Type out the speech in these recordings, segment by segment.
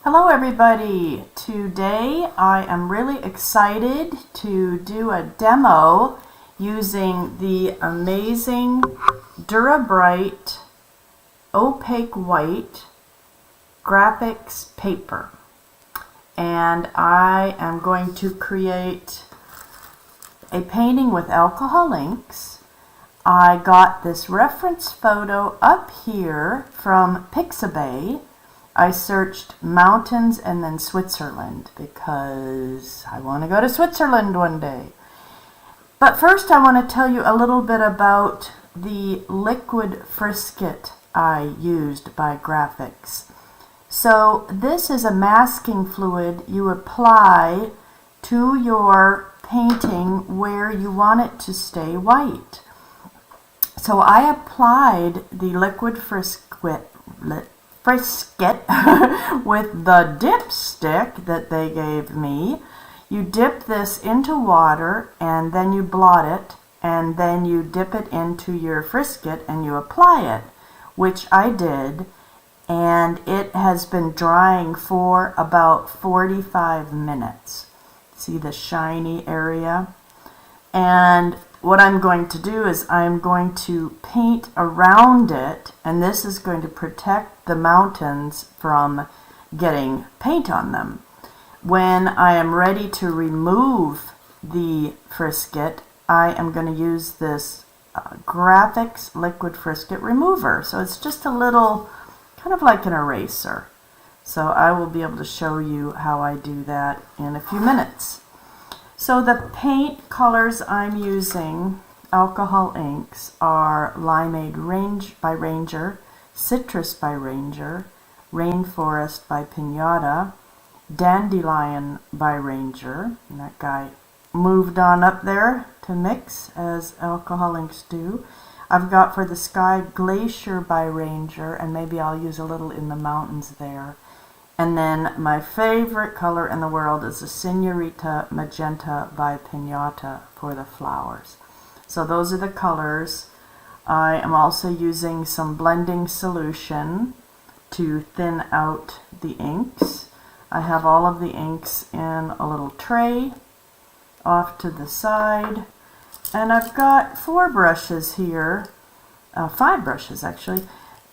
Hello everybody! Today I am really excited to do a demo using the amazing Dura-Bright opaque white Grafix paper. And I am going to create a painting with alcohol inks. I got this reference photo up here from Pixabay. I searched mountains and then Switzerland because I want to go to Switzerland one day. But first I want to tell you a little bit about the liquid Frisket I used by Grafix. So this is a masking fluid you apply to your painting where you want it to stay white. So I applied the liquid Frisket with the dipstick that they gave me. You dip this into water and then you blot it and then you dip it into your Frisket and you apply it, which I did, and it has been drying for about 45 minutes. See the shiny area? And what I'm going to do is I'm going to paint around it, and this is going to protect the mountains from getting paint on them. When I am ready to remove the Frisket, I am going to use this Grafix liquid Frisket remover. So it's just a little, kind of like an eraser. So I will be able to show you how I do that in a few minutes. So the paint colors I'm using, alcohol inks, are Limeade by Ranger, Citrus by Ranger, Rainforest by Pinata, Dandelion by Ranger, and that guy moved on up there to mix as alcohol inks do. I've got for the sky Glacier by Ranger, and maybe I'll use a little in the mountains there. And then my favorite color in the world is the Senorita Magenta by Pinata for the flowers. So those are the colors. I am also using some blending solution to thin out the inks. I have all of the inks in a little tray off to the side. And I've got 4 brushes here, 5 brushes actually.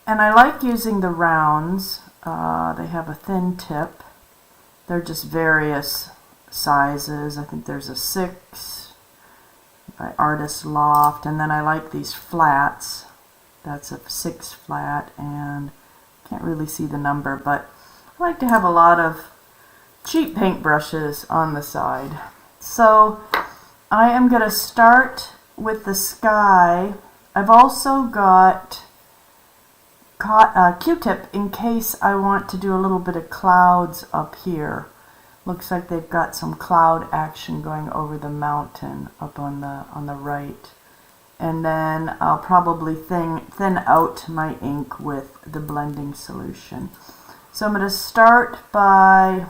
And I like using the rounds. They have a thin tip. They're just various sizes. I think there's a 6 by Artist Loft, and then I like these flats. That's a 6 flat, and can't really see the number, but I like to have a lot of cheap paint brushes on the side. So I am going to start with the sky. I've also got Q-tip in case I want to do a little bit of clouds up here. Looks like they've got some cloud action going over the mountain up on the right. And then I'll probably thin out my ink with the blending solution. So I'm going to start by,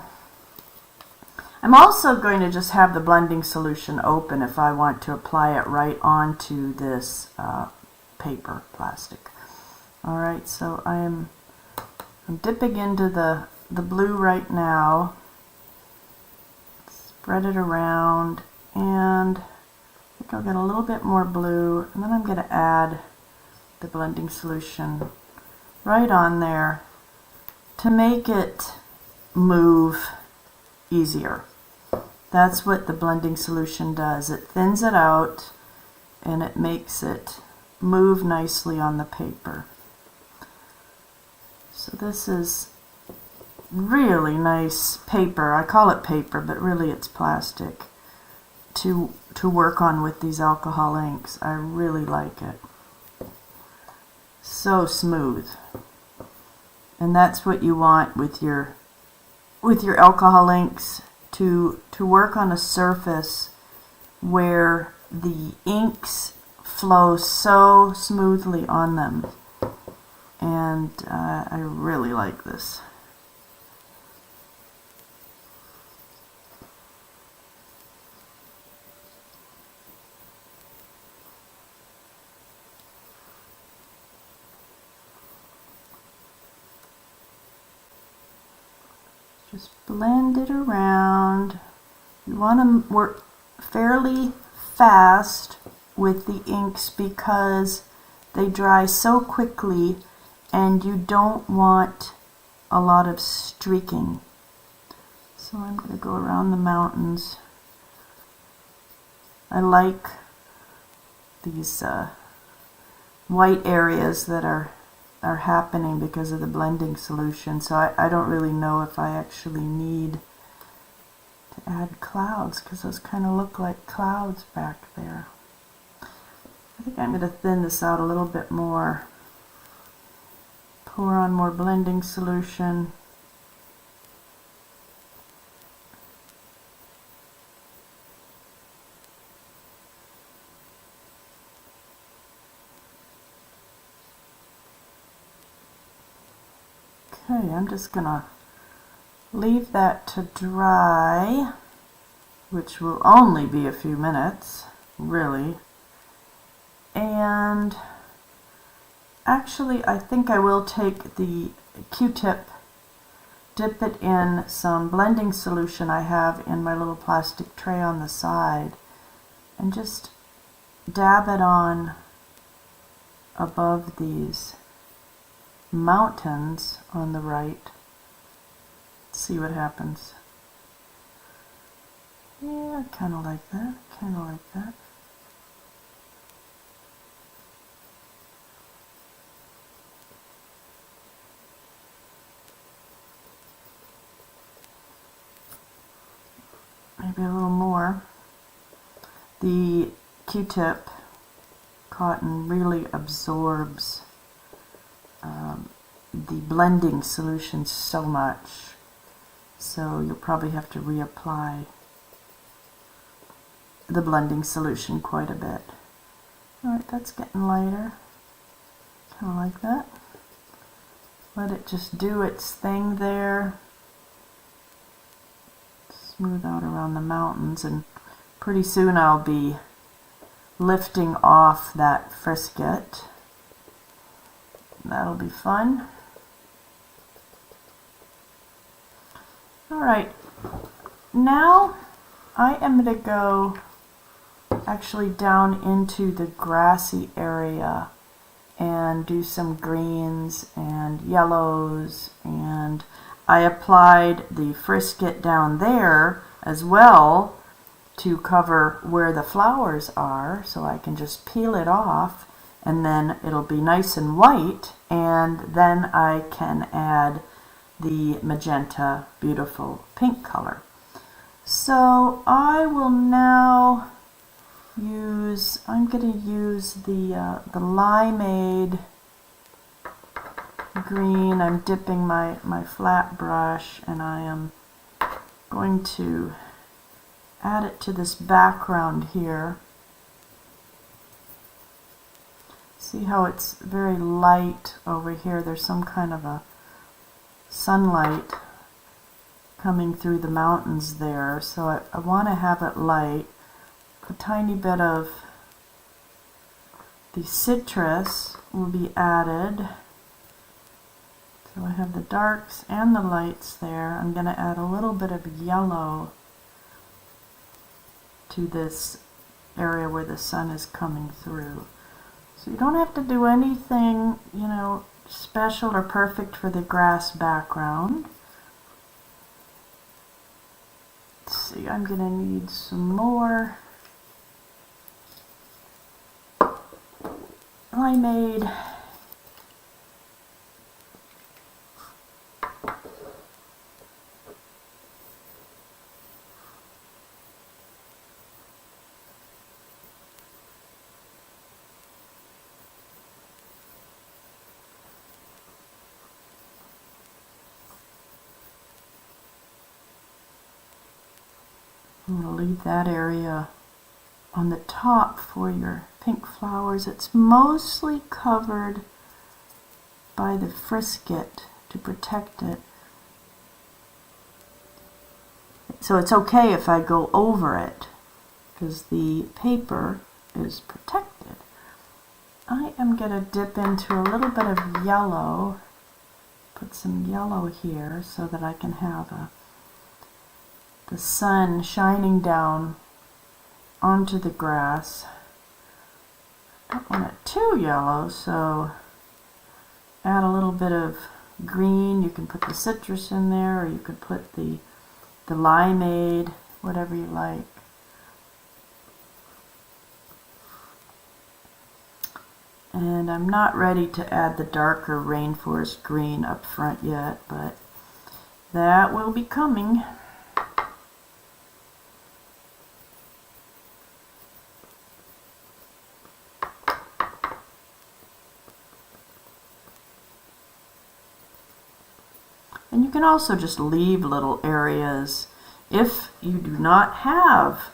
I'm also going to just have the blending solution open if I want to apply it right onto this paper plastic. Alright, so I'm dipping into the blue right now. Spread it around, and I think I'll get a little bit more blue, and then I'm going to add the blending solution right on there to make it move easier. That's what the blending solution does. It thins it out and it makes it move nicely on the paper. So this is really nice paper. I call it paper, but really it's plastic to work on with these alcohol inks. I really like it. So smooth. And that's what you want with your alcohol inks, to work on a surface where the inks flow so smoothly on them. And I really like this. Just blend it around. You want to work fairly fast with the inks because they dry so quickly and you don't want a lot of streaking. So I'm going to go around the mountains. I like these white areas that are happening because of the blending solution, so I don't really know if I actually need to add clouds because those kind of look like clouds back there. I think I'm going to thin this out a little bit more. Pour on more blending solution. Okay, I'm just going to leave that to dry, which will only be a few minutes, really. And actually, I think I will take the Q-tip, dip it in some blending solution I have in my little plastic tray on the side, and just dab it on above these mountains on the right. See what happens. Yeah, kind of like that, kind of like that. Maybe a little more. The Q-tip cotton really absorbs the blending solution so much, so you'll probably have to reapply the blending solution quite a bit. Alright, that's getting lighter. Kind of like that. Let it just do its thing there. Smooth out around the mountains, and pretty soon I'll be lifting off that frisket. That'll be fun. Alright, now I am going to go actually down into the grassy area and do some greens and yellows, and I applied the frisket down there as well to cover where the flowers are, so I can just peel it off and then it'll be nice and white, and then I can add the magenta beautiful pink color. So I will now use, I'm going to use the limeade green. I'm dipping my flat brush, and I am going to add it to this background here. See how it's very light over here? There's some kind of a sunlight coming through the mountains there, so I want to have it light. A tiny bit of the citrus will be added. So I have the darks and the lights there. I'm going to add a little bit of yellow to this area where the sun is coming through. So you don't have to do anything, you know, special or perfect for the grass background. Let's see, I'm going to need some more limeade. I'm going to leave that area on the top for your pink flowers. It's mostly covered by the frisket to protect it. So it's okay if I go over it because the paper is protected. I am going to dip into a little bit of yellow put some yellow here so that I can have the sun shining down onto the grass. I don't want it too yellow, so add a little bit of green. You can put the citrus in there, or you could put the limeade, whatever you like. And I'm not ready to add the darker rainforest green up front yet, but that will be coming. And you can also just leave little areas. If you do not have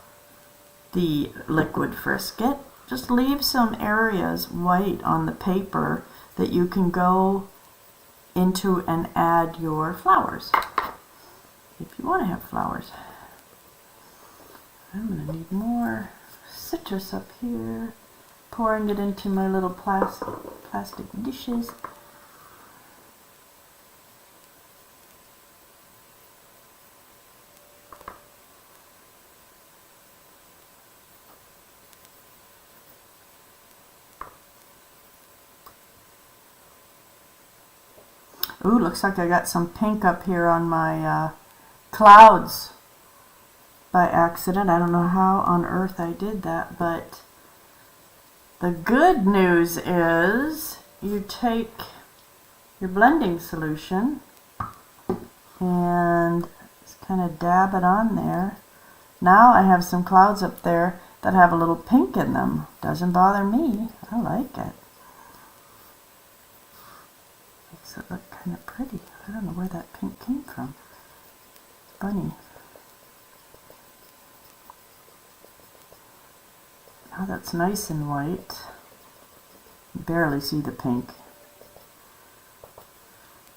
the liquid Frisket, just leave some areas white on the paper that you can go into and add your flowers, if you want to have flowers. I'm going to need more citrus up here, pouring it into my little plastic dishes. Ooh, looks like I got some pink up here on my clouds by accident. I don't know how on earth I did that, but the good news is you take your blending solution and just kind of dab it on there. Now I have some clouds up there that have a little pink in them. Doesn't bother me. I like it. Makes it look kind of pretty. I don't know where that pink came from. It's funny. Oh, that's nice and white. You barely see the pink.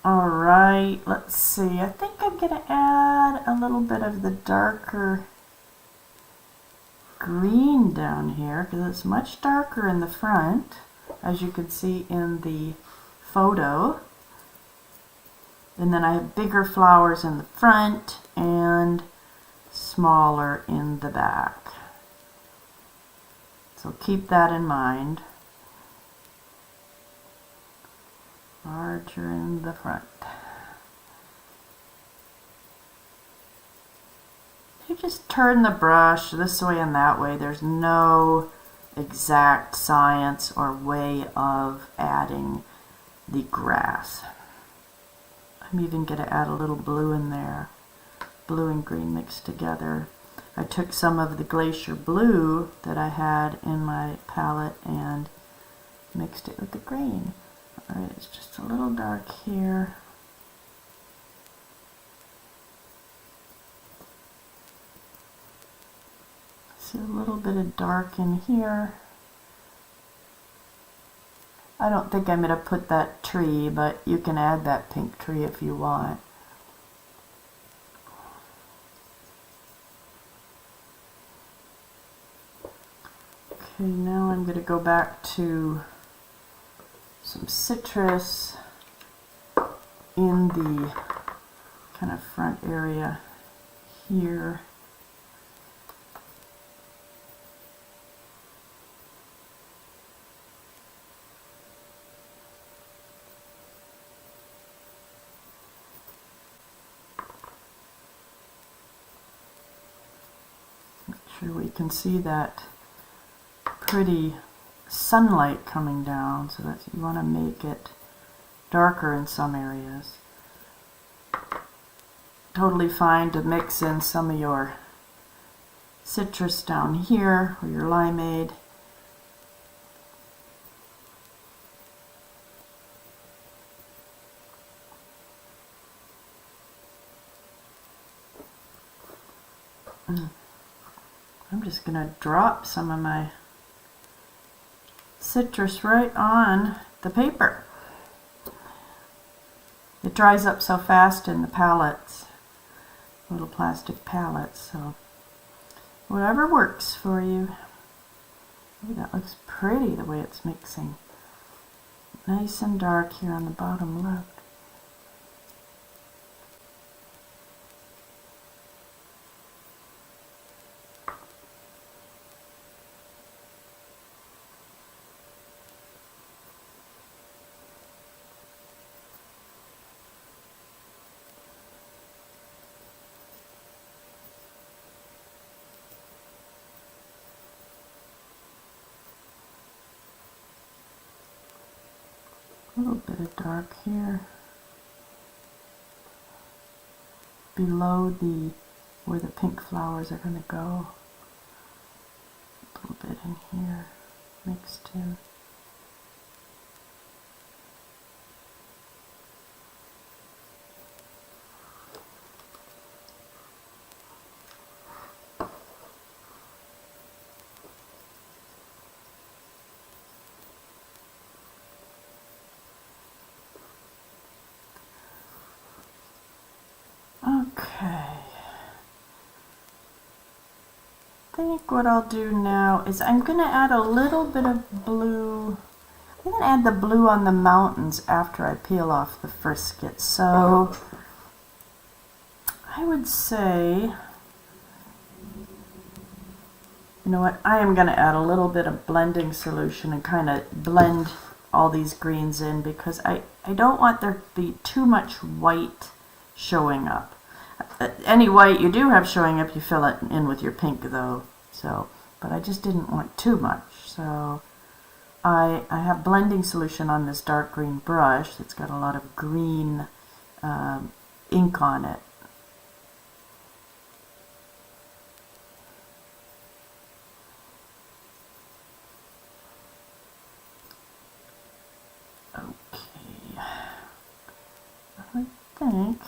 Alright, let's see. I think I'm going to add a little bit of the darker green down here because it's much darker in the front, as you can see in the photo. And then I have bigger flowers in the front and smaller in the back. So keep that in mind. Larger in the front. You just turn the brush this way and that way. There's no exact science or way of adding the grass. I'm even going to add a little blue in there. Blue and green mixed together. I took some of the glacier blue that I had in my palette and mixed it with the green. Alright, it's just a little dark here. See a little bit of dark in here. I don't think I'm going to put that tree, but you can add that pink tree if you want. Okay, now I'm going to go back to some citrus in the kind of front area here. Make sure we can see that pretty sunlight coming down, so that you want to make it darker in some areas. Totally fine to mix in some of your citrus down here or your limeade. I'm just going to drop some of my citrus right on the paper. It dries up so fast in the palettes, little plastic palettes, so whatever works for you. Ooh, that looks pretty the way it's mixing. Nice and dark here on the bottom left. A little bit of dark here. Below the, where the pink flowers are going to go. A little bit in here, mixed in. Okay, I think what I'll do now is I'm going to add a little bit of blue. I'm going to add the blue on the mountains after I peel off the frisket. So I would say, you know what, I am going to add a little bit of blending solution and kind of blend all these greens in, because I don't want there to be too much white showing up. Any white you do have showing up, you fill it in with your pink though. So, but I just didn't want too much. So I have blending solution on this dark green brush that's got a lot of green ink on it. Okay, I think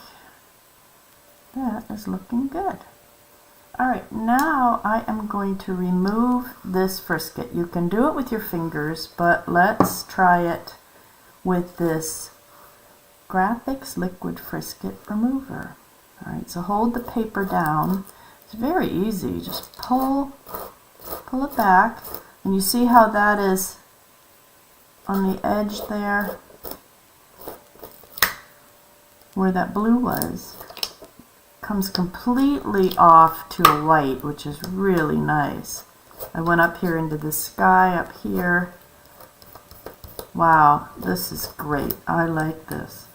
that is looking good. Alright, now I am going to remove this frisket. You can do it with your fingers, but let's try it with this Grafix liquid frisket remover. Alright, so hold the paper down. It's very easy. Just pull it back, and you see how that is on the edge there where that blue was. Comes completely off to a white, which is really nice. I went up here into the sky up here. Wow, this is great. I like this.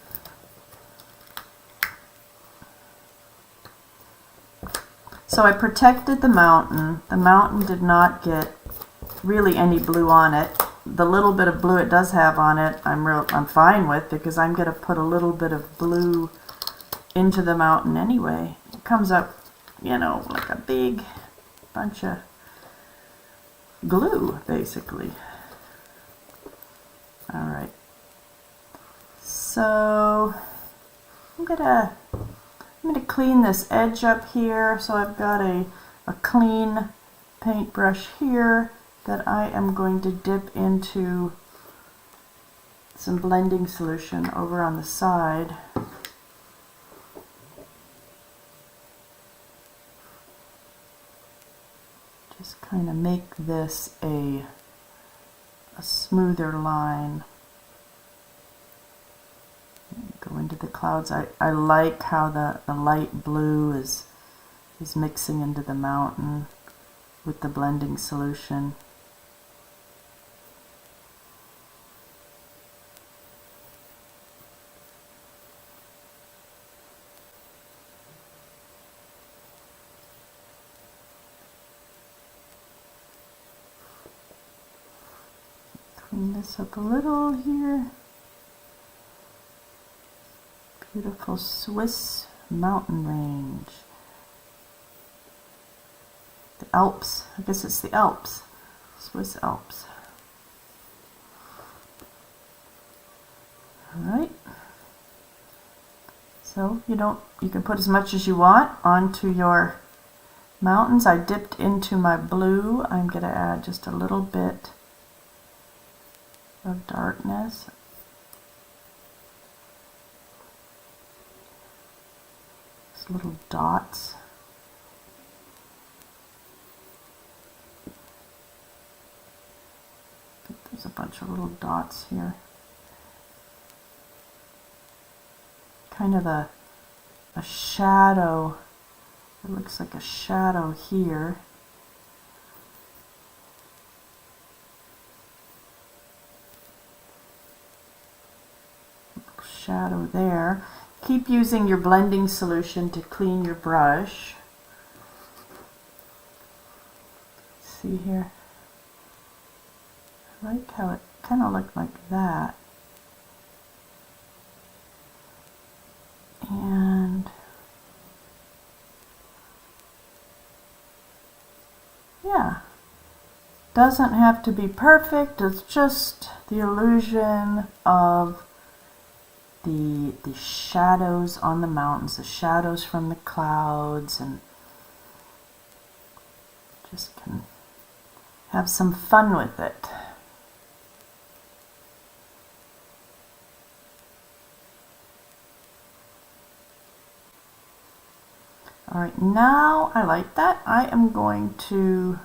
So I protected the mountain. The mountain did not get really any blue on it. The little bit of blue it does have on it, I'm fine with, because I'm going to put a little bit of blue into the mountain anyway. It comes up, you know, like a big bunch of glue, basically. Alright. So I'm gonna clean this edge up here. So I've got a clean paintbrush here that I am going to dip into some blending solution over on the side. Just kind of make this a smoother line. Go into the clouds. I like how the light blue is mixing into the mountain with the blending solution. Clean this up a little here. Beautiful Swiss mountain range. The Alps. I guess it's the Alps. Swiss Alps. Alright. So you can put as much as you want onto your mountains. I dipped into my blue. I'm going to add just a little bit of darkness. Just little dots. There's a bunch of little dots here. Kind of a shadow. It looks like a shadow here. Shadow there. Keep using your blending solution to clean your brush. See here? I like how it kind of looked like that. And yeah, doesn't have to be perfect. It's just the illusion of the shadows on the mountains, the shadows from the clouds, and just can have some fun with it. All right, now I like that. I am going to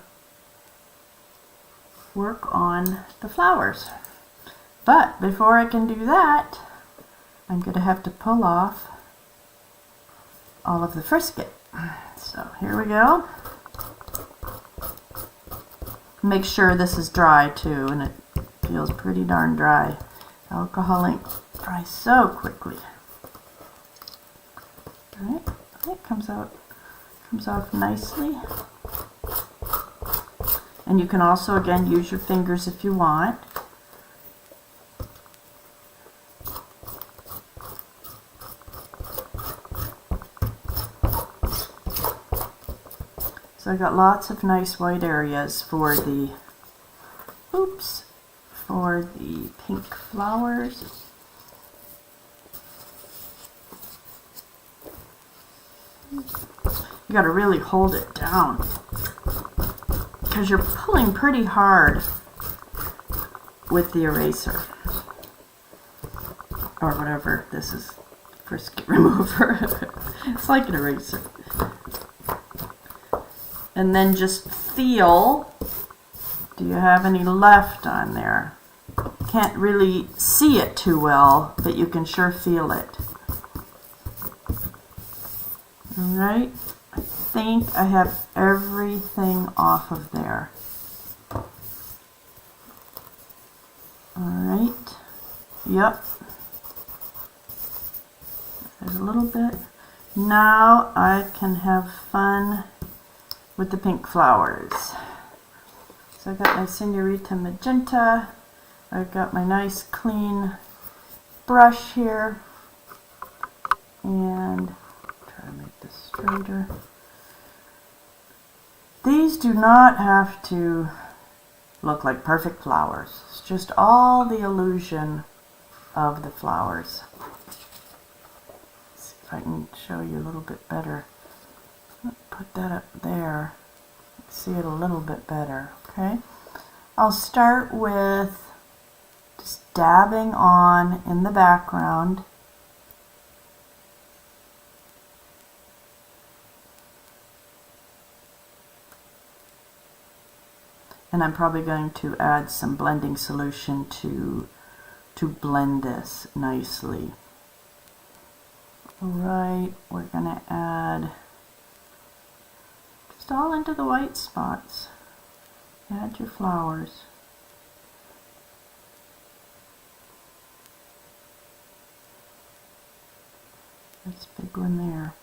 work on the flowers. But before I can do that, I'm going to have to pull off all of the frisket. So here we go. Make sure this is dry too, and it feels pretty darn dry. Alcohol ink dries so quickly. All right, it comes off nicely. And you can also, again, use your fingers if you want. So I got lots of nice white areas for the, for the pink flowers. You got to really hold it down because you're pulling pretty hard with the eraser or whatever. This is Frisket remover. It's like an eraser. And then just feel, do you have any left on there? Can't really see it too well, but you can sure feel it. All right, I think I have everything off of there. All right, yep. There's a little bit. Now I can have fun with the pink flowers. So I got my Senorita Magenta. I've got my nice clean brush here, and try to make this straighter. These do not have to look like perfect flowers. It's just all the illusion of the flowers. Let's see if I can show you a little bit better. Put that up there. See it a little bit better, okay? I'll start with just dabbing on in the background. And I'm probably going to add some blending solution to blend this nicely. All right, we're gonna add just all into the white spots. Add your flowers. Nice big one there.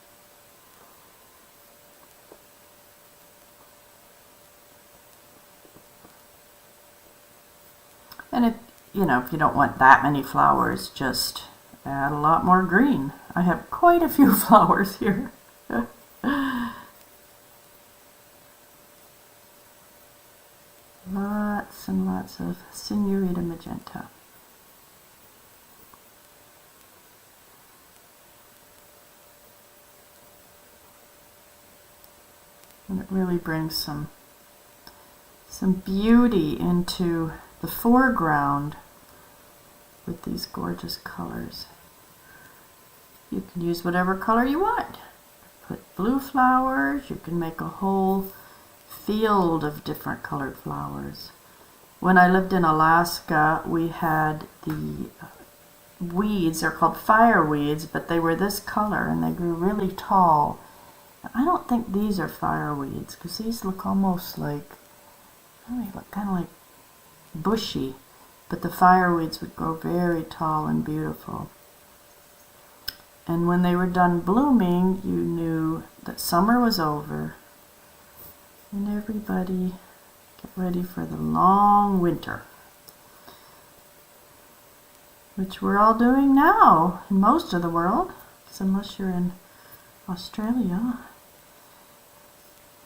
And if you don't want that many flowers, just add a lot more green. I have quite a few flowers here. Lots and lots of Senorita Magenta. And it really brings some beauty into the foreground with these gorgeous colors. You can use whatever color you want. Put blue flowers, you can make a whole field of different colored flowers. When I lived in Alaska, we had the weeds, they're called fireweeds, but they were this color and they grew really tall. I don't think these are fireweeds because these look almost like, they look kind of like bushy, but the fireweeds would grow very tall and beautiful. And when they were done blooming, you knew that summer was over and everybody get ready for the long winter, which we're all doing now in most of the world. 'cause unless you're in Australia.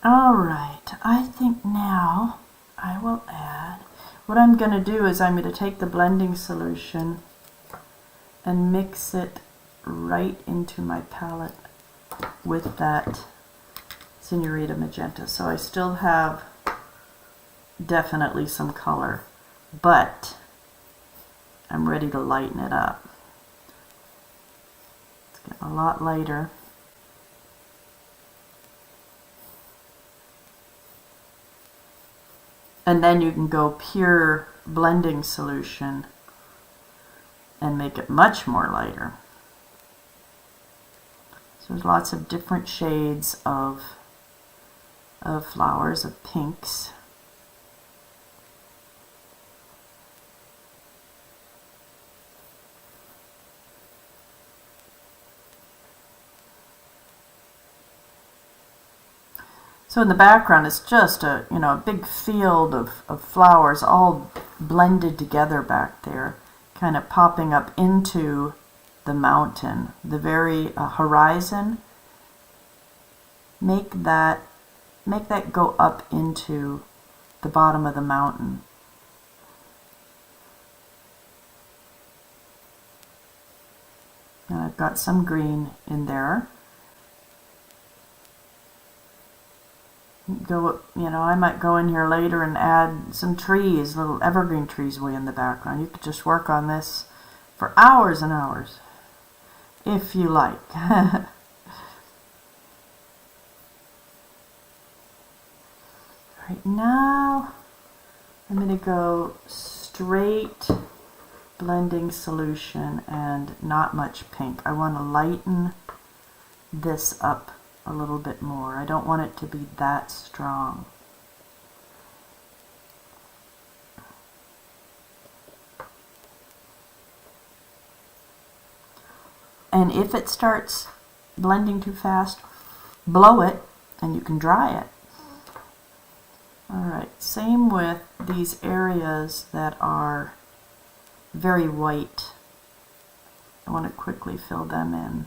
Alright, I think now I will add, what I'm going to do is I'm going to take the blending solution and mix it right into my palette with that Senorita Magenta. So I still have definitely some color, but I'm ready to lighten it up. It's getting a lot lighter. And then you can go pure blending solution and make it much more lighter. So there's lots of different shades of flowers, of pinks. So in the background, it's just a a big field of flowers all blended together back there, kind of popping up into the mountain, the very horizon. Make that go up into the bottom of the mountain. And I've got some green in there. I might go in here later and add some trees, little evergreen trees way in the background. You could just work on this for hours and hours, if you like. Right now, I'm going to go straight blending solution and not much pink. I want to lighten this up a little bit more. I don't want it to be that strong. And if it starts blending too fast, blow it and you can dry it. Alright, same with these areas that are very white. I want to quickly fill them in.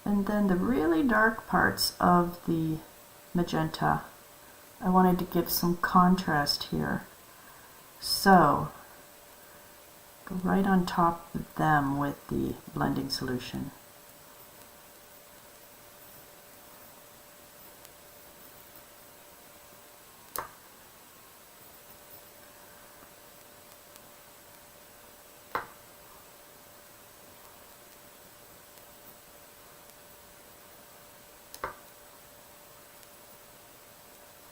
And then the really dark parts of the magenta, I wanted to give some contrast here. So, go right on top of them with the blending solution.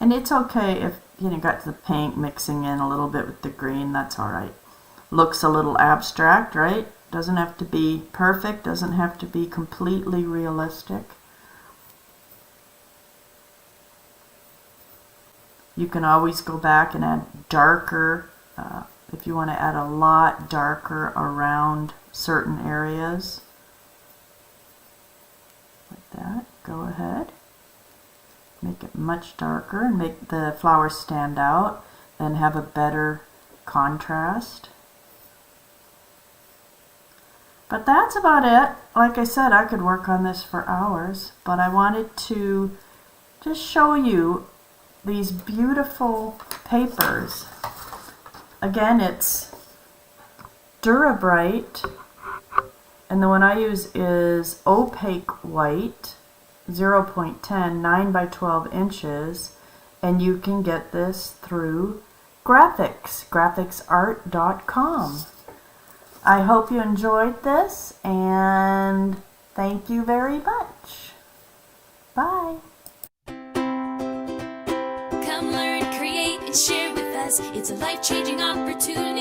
And it's okay if you got the pink mixing in a little bit with the green, that's alright. Looks a little abstract, right? Doesn't have to be perfect, doesn't have to be completely realistic. You can always go back and add darker, if you want to add a lot darker around certain areas. Like that, go ahead. Make it much darker and make the flowers stand out and have a better contrast. But that's about it. Like I said, I could work on this for hours, but I wanted to just show you these beautiful papers. Again, it's Dura-Bright, and the one I use is opaque white, 0.10, 9 by 12 inches, and you can get this through Grafix, grafixart.com. I hope you enjoyed this, and thank you very much. Bye. Come learn, create, and share with us. It's a life-changing opportunity.